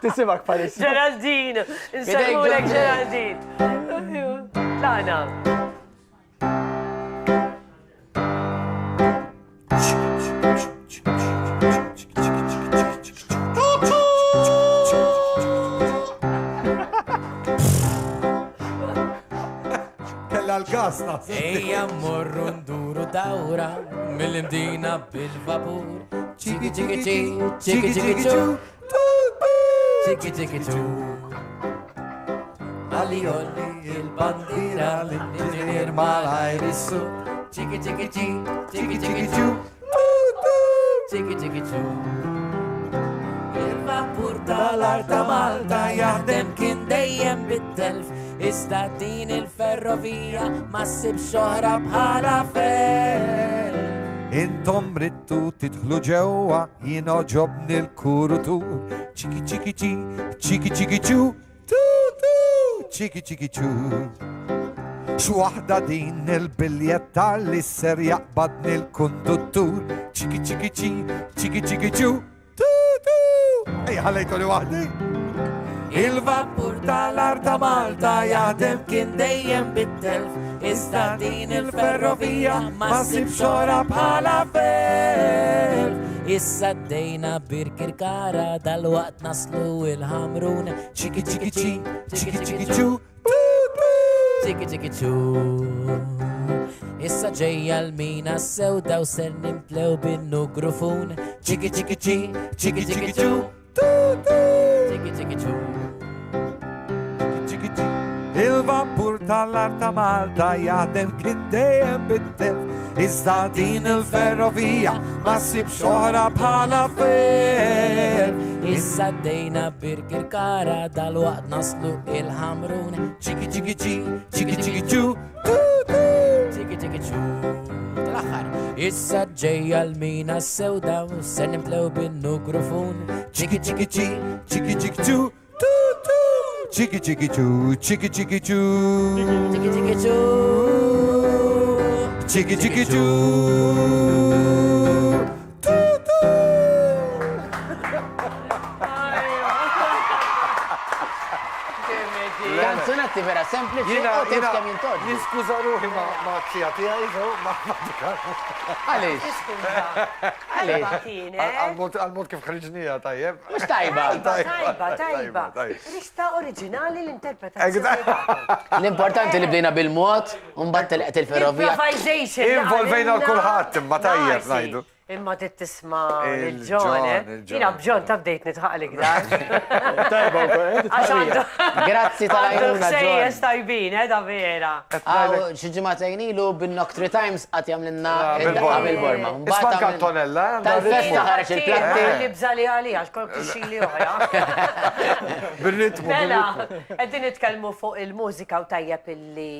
Tisimak Paris. Geraldine, insaqulek Geraldine. Lana. Kella l-gas nas. Ejja morru nduru dawra mill-imdina bil-vapur. Ċiki ċiki ċi, ċiki ċiki ċu, ċiki ċiki ċu. Għalli għolli il-bandira l-inġinier mal-ajrissu. Ċiki ċiki ċi, ċiki ċiki ċu, ċiki ċiki ċu. Il-vapur tal-Arta Malta jaħdem kien dejjem bit-telf. Iżda din il-ferrovija ma ssib xoħra bħala fel. Intom rittu titħlu ġewwa, jien oġobni l-kurutur. Ċiki ċiki ċi, ċiki ċiki ċu, ċiki ċiki ċu. X'waħda din il-biljetta li ser jaqbadni l-konduttur. Ċiki ċiki ċi, ċiki ċiki ċu, ej ħallejtu li waħdi. Il-vapur tal-Arta Malta jaħdem kien dejjem bit-telf. Iżda din il-ferrovija ma ssib xora bħala fel. Issa d-dejna bir-Kirkara dal-waqt naslu il-ħamrun. Ċiki ċiki ċi, ċiki ċiki ċu, ċiki ċiki ċu. Issa ġejja l-mina sewda u ser nimplew bin-nugrufun. Ċiki ċiki ċi, ċiki ċiki ċu, ċiki ċiki ċu. Il-vapur tal-Arta Malta jaħdem kien dejjem bit-telf. Iżda din il-ferrovija ma ssib xoħra bħala fel. Issa d-dejna bir-Kirkara dal-waqt naslu il-ħamrun. Ċiki ċiki ċi, ċiki ċiki ċu, ċiki ċiki ċu. L-aħħar. Issa ġejja l-mina sewda u ser nimplew bin-nugrufun. Ċiki ċiki ċi, ċiki ċiki ċu, ċiki ċiki ċu, ċiki ċiki ċu, ċiki ċiki ċu, ċiki ċiki ċu. Kanzunetti vera sempliċi u tifkem jintoġ. Niskuza ruħi ma tzija tijaj, ma dikar. Għalix? Għal-mod kif ħriġnija tajjeb. Mux tajba. Tajba. Rista oriġinali l-interpretazzjoni. L-importanti li bdejna bil-mod, un-bat telqet il-ferrovija. Improvisation. Involvejna l-kulħadd, imma tajjeb najdu. Imma tisma il-ġon, jina bġon ta' bdejt nitħaqlik dan. Tajba, grazzi tal-għajnuna ġon. Sejjes tajbin, da vera. Xieġimatajn ilu bil-Noctri Times għat jamlinna bil-Borma. Isma kantonella. Tal-festa ħarġ il-platti. Li bżali għali, għax kol kuxili oħra. Bil-ritmu. Mela, għeddin nitkelmu fuq il-mużika u tajjeb illi